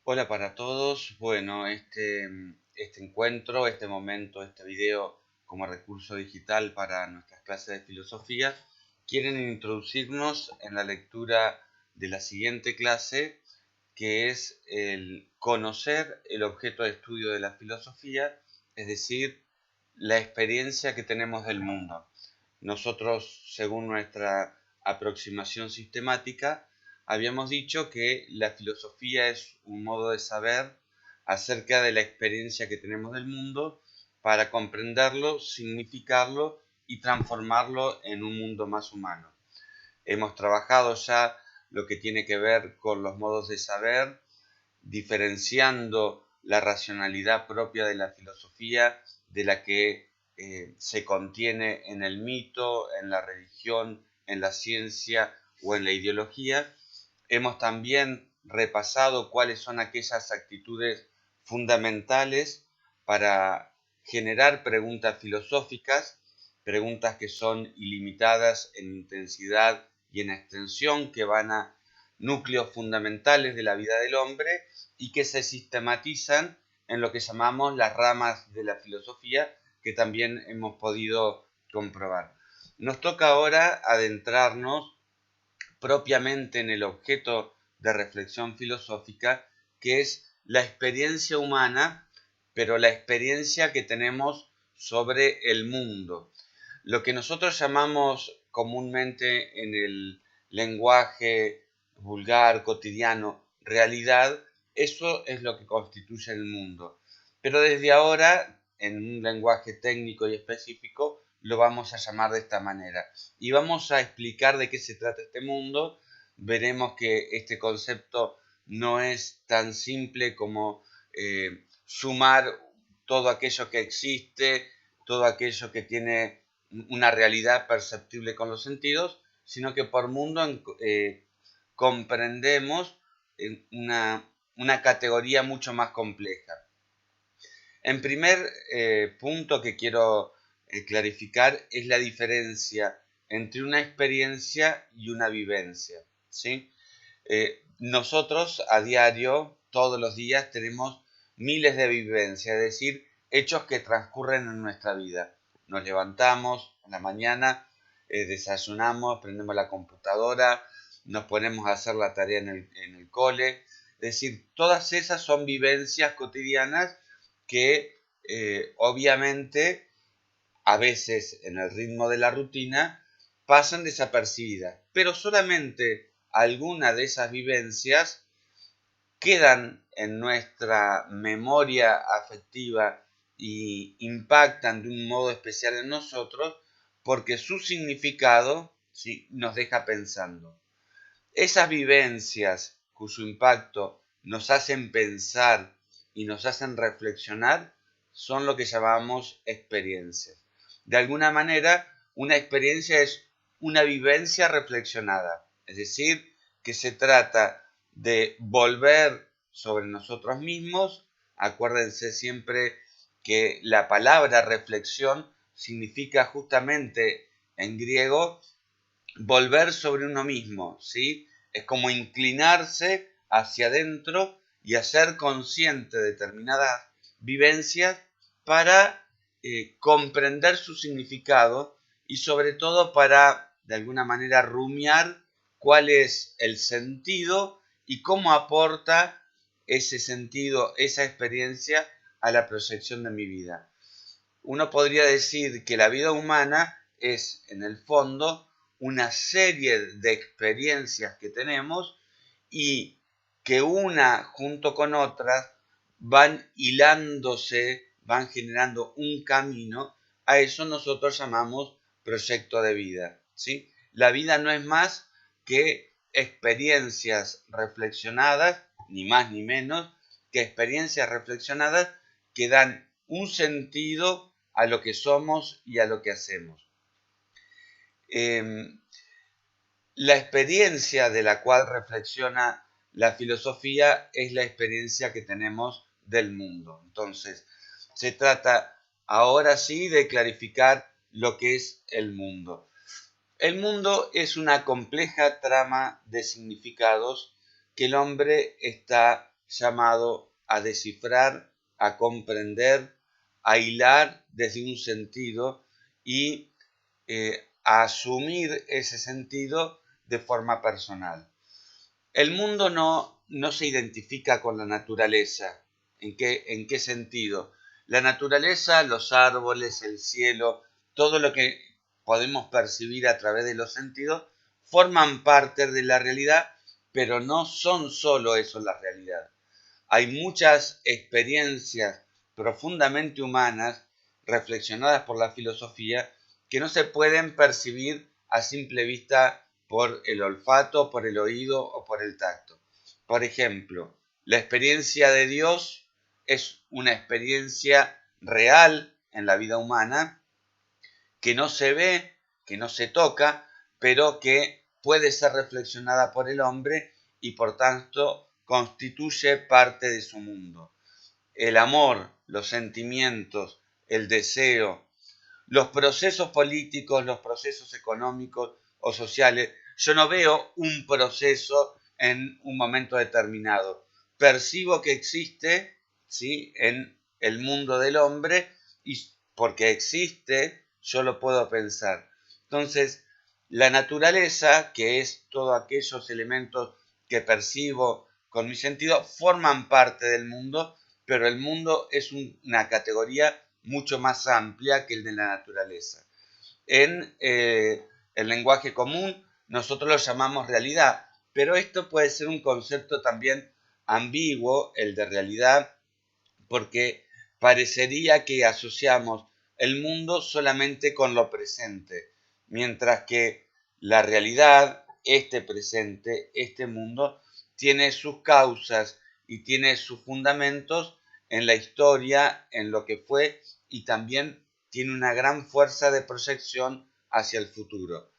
Hola para todos. Bueno, este encuentro, este momento, este video como recurso digital para nuestras clases de filosofía quieren introducirnos en la lectura de la siguiente clase, que es el conocer el objeto de estudio de la filosofía, es decir, la experiencia que tenemos del mundo. Nosotros, según nuestra aproximación sistemática, habíamos dicho que la filosofía es un modo de saber acerca de la experiencia que tenemos del mundo para comprenderlo, significarlo y transformarlo en un mundo más humano. Hemos trabajado ya lo que tiene que ver con los modos de saber, diferenciando la racionalidad propia de la filosofía de la que se contiene en el mito, en la religión, en la ciencia o en la ideología. Hemos también repasado cuáles son aquellas actitudes fundamentales para generar preguntas filosóficas, preguntas que son ilimitadas en intensidad y en extensión, que van a núcleos fundamentales de la vida del hombre y que se sistematizan en lo que llamamos las ramas de la filosofía, que también hemos podido comprobar. Nos toca ahora adentrarnos propiamente en el objeto de reflexión filosófica, que es la experiencia humana, pero la experiencia que tenemos sobre el mundo. Lo que nosotros llamamos comúnmente en el lenguaje vulgar, cotidiano, realidad, eso es lo que constituye el mundo. Pero desde ahora, en un lenguaje técnico y específico, lo vamos a llamar de esta manera. Y vamos a explicar de qué se trata este mundo. Veremos que este concepto no es tan simple como sumar todo aquello que existe, todo aquello que tiene una realidad perceptible con los sentidos, sino que por mundo comprendemos una categoría mucho más compleja. En primer punto que quiero clarificar es la diferencia entre una experiencia y una vivencia, ¿sí? Nosotros a diario, todos los días, tenemos miles de vivencias, es decir, hechos que transcurren en nuestra vida. Nos levantamos en la mañana, desayunamos, prendemos la computadora, nos ponemos a hacer la tarea en el cole. Es decir, todas esas son vivencias cotidianas que obviamente a veces en el ritmo de la rutina pasan desapercibidas, pero solamente algunas de esas vivencias quedan en nuestra memoria afectiva y impactan de un modo especial en nosotros porque su significado, ¿sí?, nos deja pensando. Esas vivencias cuyo impacto nos hacen pensar y nos hacen reflexionar son lo que llamamos experiencias. De alguna manera, una experiencia es una vivencia reflexionada, es decir, que se trata de volver sobre nosotros mismos. Acuérdense siempre que la palabra reflexión significa justamente en griego volver sobre uno mismo, ¿sí? Es como inclinarse hacia adentro y hacer consciente determinadas vivencias para comprender su significado y sobre todo para, de alguna manera, rumiar cuál es el sentido y cómo aporta ese sentido, esa experiencia a la proyección de mi vida. Uno podría decir que la vida humana es, en el fondo, una serie de experiencias que tenemos y que una junto con otras van hilándose, van generando un camino. A eso nosotros llamamos proyecto de vida, ¿sí? La vida no es más que experiencias reflexionadas, ni más ni menos, que experiencias reflexionadas que dan un sentido a lo que somos y a lo que hacemos. La experiencia de la cual reflexiona la filosofía es la experiencia que tenemos del mundo. Entonces, se trata ahora sí de clarificar lo que es el mundo. El mundo es una compleja trama de significados que el hombre está llamado a descifrar, a comprender, a hilar desde un sentido y a asumir ese sentido de forma personal. El mundo no se identifica con la naturaleza. En qué sentido? La naturaleza, los árboles, el cielo, todo lo que podemos percibir a través de los sentidos, forman parte de la realidad, pero no son solo eso la realidad. Hay muchas experiencias profundamente humanas, reflexionadas por la filosofía, que no se pueden percibir a simple vista por el olfato, por el oído o por el tacto. Por ejemplo, la experiencia de Dios es una experiencia real en la vida humana que no se ve, que no se toca, pero que puede ser reflexionada por el hombre y por tanto constituye parte de su mundo. El amor, los sentimientos, el deseo, los procesos políticos, los procesos económicos o sociales. Yo no veo un proceso en un momento determinado. Percibo que existe, ¿sí?, en el mundo del hombre y porque existe, yo lo puedo pensar. Entonces, la naturaleza, que es todos aquellos elementos que percibo con mi sentido, forman parte del mundo, pero el mundo es una categoría mucho más amplia que el de la naturaleza. En el lenguaje común nosotros lo llamamos realidad, pero esto puede ser un concepto también ambiguo, el de realidad, porque parecería que asociamos el mundo solamente con lo presente, mientras que la realidad, este presente, este mundo, tiene sus causas y tiene sus fundamentos en la historia, en lo que fue y también tiene una gran fuerza de proyección hacia el futuro.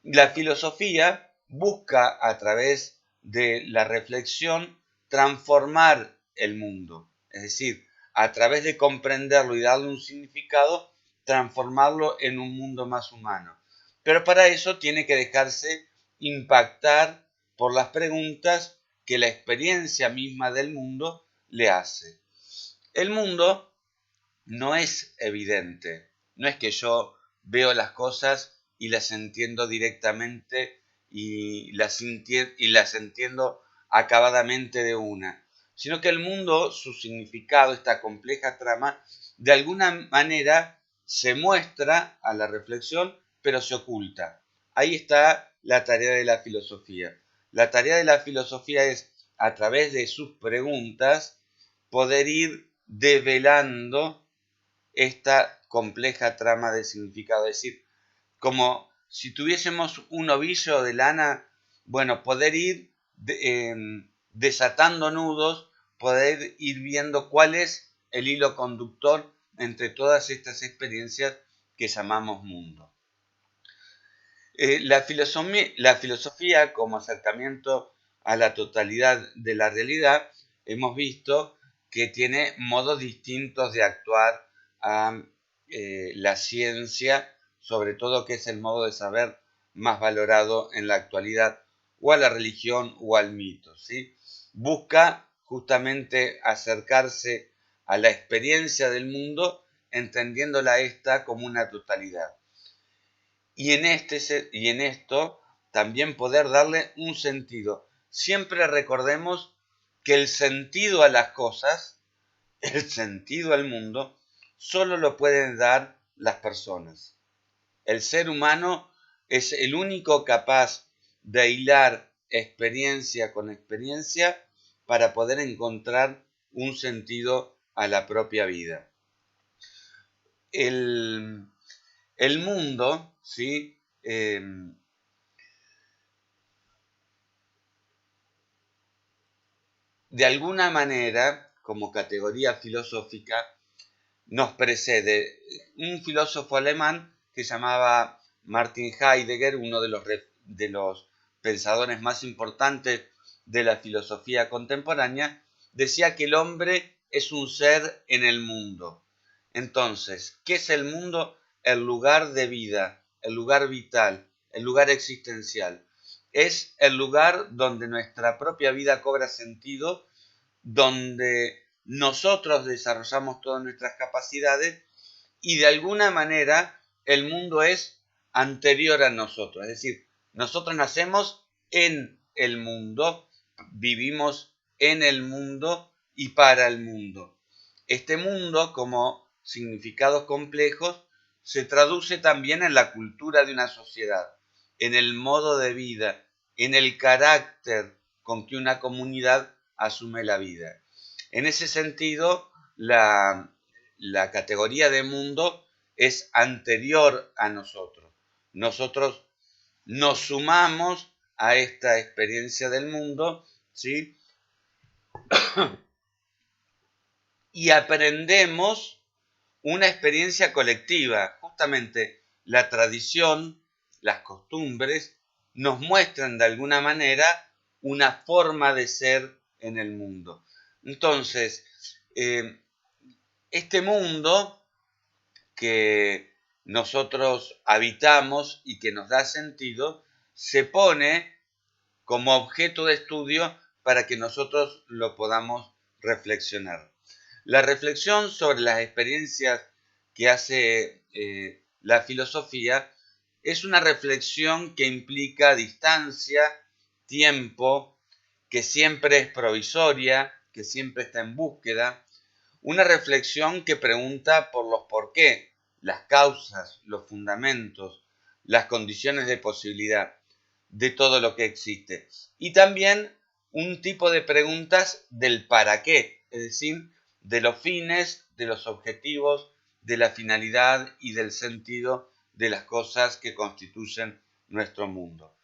La filosofía busca a través de la reflexión transformar el mundo, es decir, a través de comprenderlo y darle un significado, transformarlo en un mundo más humano. Pero para eso tiene que dejarse impactar por las preguntas que la experiencia misma del mundo le hace. El mundo no es evidente, no es que yo veo las cosas y las entiendo directamente y las entiendo acabadamente de una, sino que el mundo, su significado, esta compleja trama, de alguna manera se muestra a la reflexión, pero se oculta. Ahí está la tarea de la filosofía. La tarea de la filosofía es, a través de sus preguntas, poder ir develando esta compleja trama de significado. Es decir, como si tuviésemos un ovillo de lana, bueno, poder ir desatando nudos, poder ir viendo cuál es el hilo conductor entre todas estas experiencias que llamamos mundo. La filosofía como acercamiento a la totalidad de la realidad, hemos visto que tiene modos distintos de actuar a la ciencia, sobre todo que es el modo de saber más valorado en la actualidad, o a la religión o al mito, ¿sí? Busca justamente acercarse a la experiencia del mundo, entendiéndola esta como una totalidad. Y en esto también poder darle un sentido. Siempre recordemos que el sentido a las cosas, el sentido al mundo, solo lo pueden dar las personas. El ser humano es el único capaz de hilar experiencia con experiencia para poder encontrar un sentido a la propia vida. El, el mundo, ¿sí? De alguna manera, como categoría filosófica, nos precede un filósofo alemán que se llamaba Martin Heidegger, uno de los pensadores más importantes de la filosofía contemporánea, decía que el hombre es un ser en el mundo. Entonces, ¿qué es el mundo? El lugar de vida, el lugar vital, el lugar existencial. Es el lugar donde nuestra propia vida cobra sentido donde nosotros desarrollamos todas nuestras capacidades y de alguna manera el mundo es anterior a nosotros. Es decir, nosotros nacemos en el mundo, vivimos en el mundo y para el mundo. Este mundo, como significados complejos, se traduce también en la cultura de una sociedad, en el modo de vida, en el carácter con que una comunidad asume la vida. En ese sentido, la categoría de mundo es anterior a nosotros. Nosotros nos sumamos a esta experiencia del mundo, ¿sí? Y aprendemos una experiencia colectiva. Justamente la tradición, las costumbres, nos muestran de alguna manera una forma de ser en el mundo. Entonces, este mundo que nosotros habitamos y que nos da sentido, se pone como objeto de estudio para que nosotros lo podamos reflexionar. La reflexión sobre las experiencias que hace la filosofía es una reflexión que implica distancia, tiempo, que siempre es provisoria, que siempre está en búsqueda, una reflexión que pregunta por los por qué, las causas, los fundamentos, las condiciones de posibilidad de todo lo que existe. Y también un tipo de preguntas del para qué, es decir, de los fines, de los objetivos, de la finalidad y del sentido de las cosas que constituyen nuestro mundo.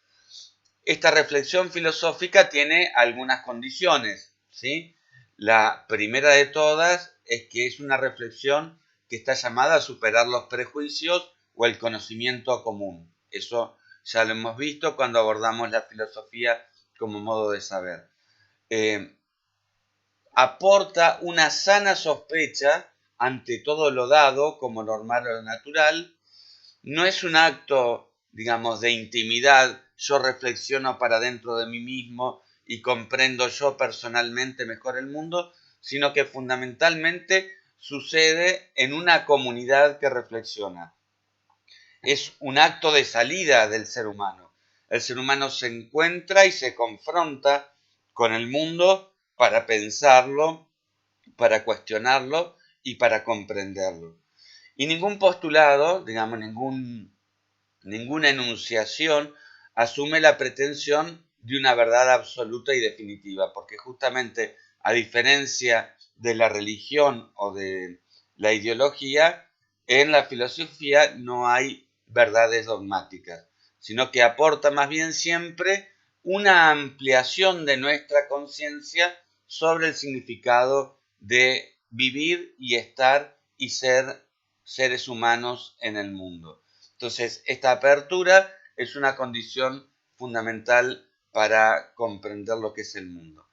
Esta reflexión filosófica tiene algunas condiciones, ¿sí? La primera de todas es que es una reflexión que está llamada a superar los prejuicios o el conocimiento común. Eso ya lo hemos visto cuando abordamos la filosofía como modo de saber. Aporta una sana sospecha ante todo lo dado como normal o natural. No es un acto, digamos, de intimidad. Yo reflexiono para dentro de mí mismo y comprendo yo personalmente mejor el mundo, sino que fundamentalmente sucede en una comunidad que reflexiona. Es un acto de salida del ser humano. El ser humano se encuentra y se confronta con el mundo para pensarlo, para cuestionarlo y para comprenderlo. Y ningún postulado, digamos, ninguna enunciación asume la pretensión de una verdad absoluta y definitiva, porque justamente a diferencia de la religión o de la ideología, en la filosofía no hay verdades dogmáticas, sino que aporta más bien siempre una ampliación de nuestra conciencia sobre el significado de vivir y estar y ser seres humanos en el mundo. Entonces, esta apertura es una condición fundamental para comprender lo que es el mundo.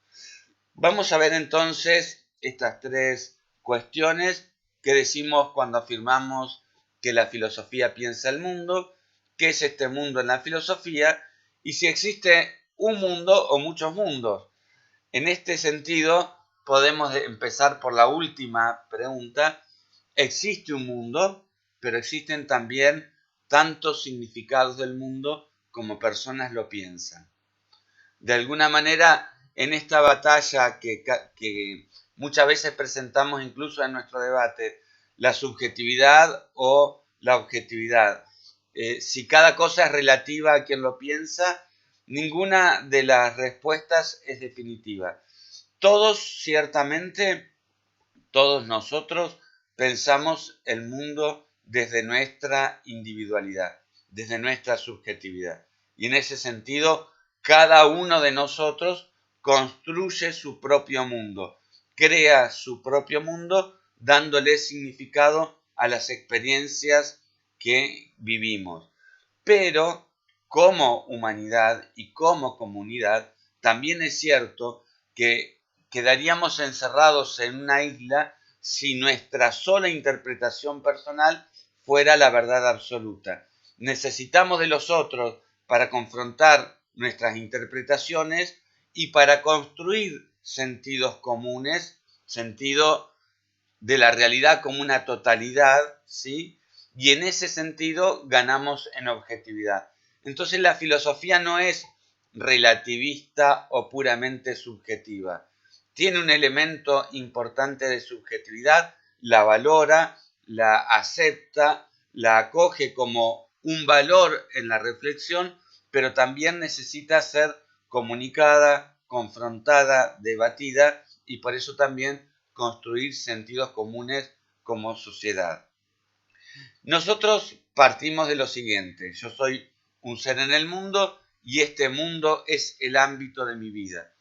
Vamos a ver entonces estas tres cuestiones que decimos cuando afirmamos que la filosofía piensa el mundo, qué es este mundo en la filosofía y si existe un mundo o muchos mundos. En este sentido, podemos empezar por la última pregunta. ¿Existe un mundo? Pero existen también tantos significados del mundo como personas lo piensan. De alguna manera, en esta batalla que muchas veces presentamos incluso en nuestro debate, la subjetividad o la objetividad. Si cada cosa es relativa a quien lo piensa, ninguna de las respuestas es definitiva. Todos, ciertamente, todos nosotros pensamos el mundo desde nuestra individualidad, desde nuestra subjetividad. Y en ese sentido, cada uno de nosotros construye su propio mundo, crea su propio mundo dándole significado a las experiencias que vivimos. Pero como humanidad y como comunidad, también es cierto que quedaríamos encerrados en una isla si nuestra sola interpretación personal fuera la verdad absoluta. Necesitamos de los otros para confrontar nuestras interpretaciones y para construir sentidos comunes, sentido de la realidad como una totalidad, ¿sí? Y en ese sentido ganamos en objetividad. Entonces la filosofía no es relativista o puramente subjetiva. Tiene un elemento importante de subjetividad, la valora, la acepta, la acoge como un valor en la reflexión, pero también necesita ser comunicada, confrontada, debatida y por eso también construir sentidos comunes como sociedad. Nosotros partimos de lo siguiente: yo soy un ser en el mundo y este mundo es el ámbito de mi vida.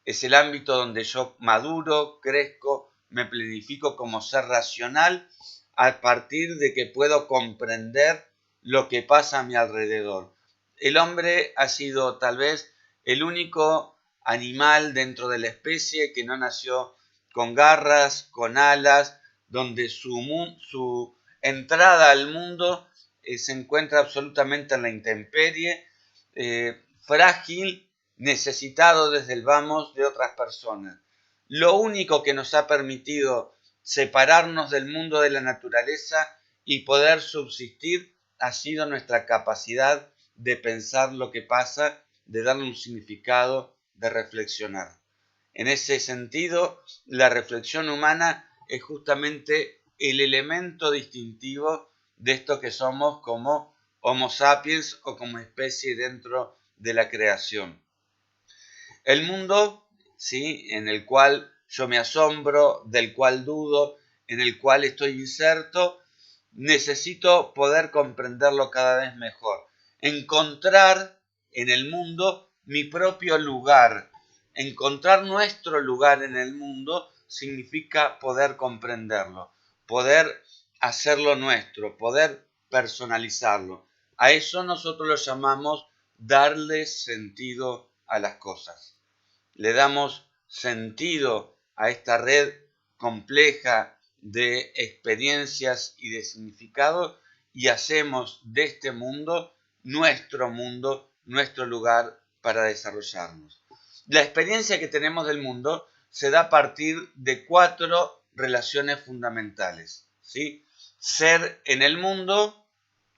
Es el ámbito donde yo maduro, crezco, me planifico como ser racional a partir de que puedo comprender lo que pasa a mi alrededor. El hombre ha sido tal vez el único animal dentro de la especie que no nació con garras, con alas, donde su entrada al mundo se encuentra absolutamente en la intemperie, frágil, necesitado desde el vamos de otras personas. Lo único que nos ha permitido separarnos del mundo de la naturaleza y poder subsistir ha sido nuestra capacidad de pensar lo que pasa, de darle un significado, de reflexionar. En ese sentido, la reflexión humana es justamente el elemento distintivo de esto que somos como Homo sapiens o como especie dentro de la creación. El mundo, ¿sí?, en el cual yo me asombro, del cual dudo, en el cual estoy inserto, necesito poder comprenderlo cada vez mejor. Encontrar en el mundo mi propio lugar. Encontrar nuestro lugar en el mundo significa poder comprenderlo, poder hacerlo nuestro, poder personalizarlo. A eso nosotros lo llamamos darle sentido a las cosas. Le damos sentido a esta red compleja de experiencias y de significados y hacemos de este mundo, nuestro lugar para desarrollarnos. La experiencia que tenemos del mundo se da a partir de 4 relaciones fundamentales, ¿sí? Ser en el mundo,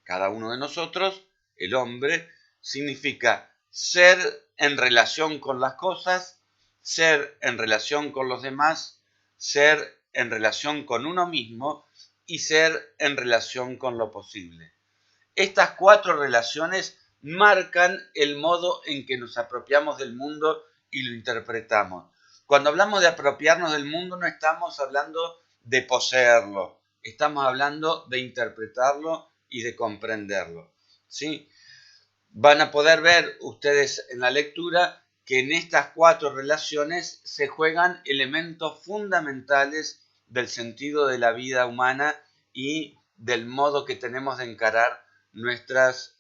cada uno de nosotros, el hombre, significa ser en relación con las cosas, ser en relación con los demás, ser en relación con uno mismo y ser en relación con lo posible. Estas 4 relaciones marcan el modo en que nos apropiamos del mundo y lo interpretamos. Cuando hablamos de apropiarnos del mundo no estamos hablando de poseerlo, estamos hablando de interpretarlo y de comprenderlo, ¿sí? Van a poder ver ustedes en la lectura que en estas 4 relaciones se juegan elementos fundamentales del sentido de la vida humana y del modo que tenemos de encarar nuestras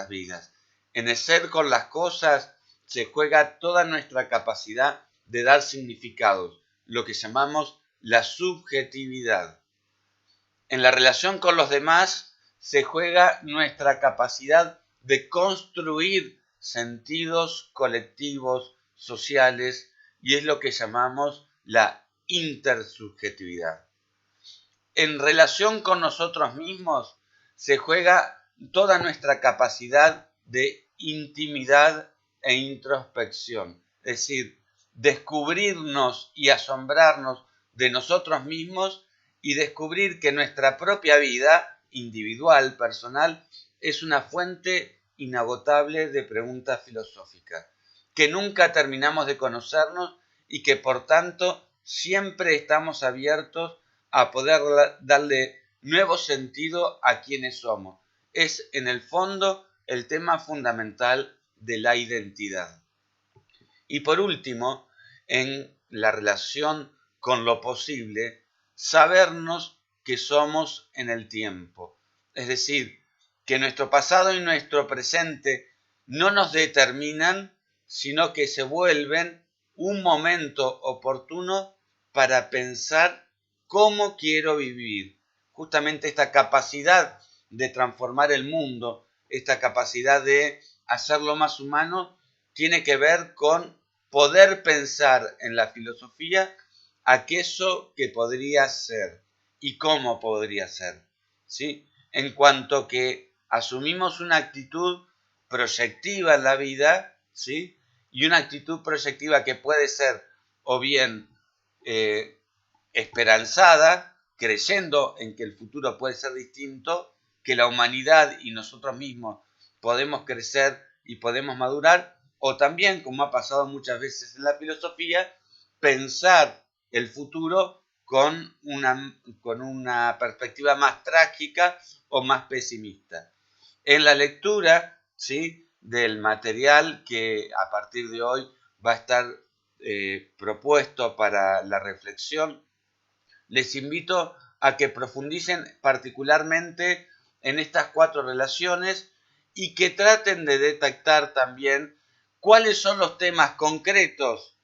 vidas. En el ser con las cosas se juega toda nuestra capacidad de dar significados, lo que llamamos la subjetividad. En la relación con los demás se juega nuestra capacidad de construir sentidos colectivos, sociales, y es lo que llamamos la intersubjetividad. En relación con nosotros mismos se juega toda nuestra capacidad de intimidad e introspección, es decir, descubrirnos y asombrarnos de nosotros mismos y descubrir que nuestra propia vida individual, personal, es una fuente inagotable de preguntas filosóficas, que nunca terminamos de conocernos y que por tanto siempre estamos abiertos a poder darle nuevo sentido a quienes somos. Es en el fondo el tema fundamental de la identidad. Y por último, en la relación con lo posible, sabernos que somos en el tiempo. Es decir, que nuestro pasado y nuestro presente no nos determinan, sino que se vuelven un momento oportuno para pensar cómo quiero vivir. Justamente esta capacidad de transformar el mundo, esta capacidad de hacerlo más humano, tiene que ver con poder pensar en la filosofía aquello que podría ser y cómo podría ser, ¿sí? En cuanto que asumimos una actitud proyectiva en la vida, ¿sí? Y una actitud proyectiva que puede ser o bien eh, esperanzada, creyendo en que el futuro puede ser distinto, que la humanidad y nosotros mismos podemos crecer y podemos madurar, o también, como ha pasado muchas veces en la filosofía, pensar el futuro con una perspectiva más trágica o más pesimista. En la lectura, ¿sí?, del material que a partir de hoy va a estar propuesto para la reflexión, les invito a que profundicen particularmente en estas 4 relaciones y que traten de detectar también cuáles son los temas concretos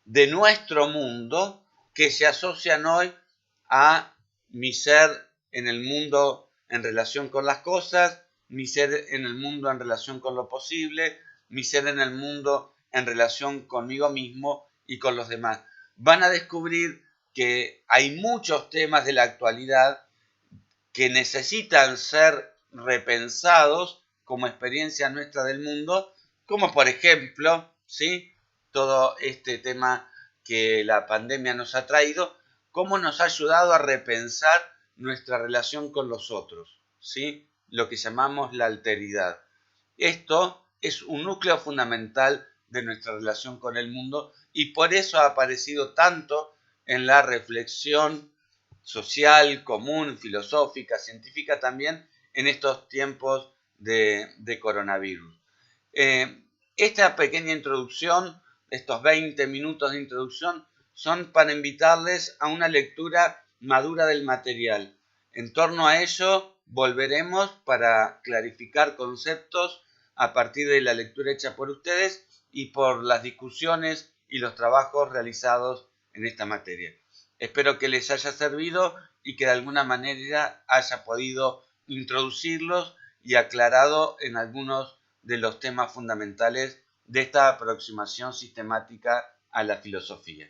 de nuestro mundo que se asocian hoy a mi ser en el mundo en relación con las cosas, mi ser en el mundo en relación con lo posible, mi ser en el mundo en relación conmigo mismo y con los demás. Van a descubrir que hay muchos temas de la actualidad que necesitan ser repensados como experiencia nuestra del mundo, como por ejemplo, ¿sí?, todo este tema que la pandemia nos ha traído, cómo nos ha ayudado a repensar nuestra relación con los otros, ¿sí?, lo que llamamos la alteridad. Esto es un núcleo fundamental de nuestra relación con el mundo y por eso ha aparecido tanto en la reflexión social, común, filosófica, científica también en estos tiempos de coronavirus. Esta pequeña introducción, estos 20 minutos de introducción, son para invitarles a una lectura madura del material. En torno a ello volveremos para clarificar conceptos a partir de la lectura hecha por ustedes y por las discusiones y los trabajos realizados en esta materia. Espero que les haya servido y que de alguna manera haya podido introducirlos y aclarado en algunos de los temas fundamentales de esta aproximación sistemática a la filosofía.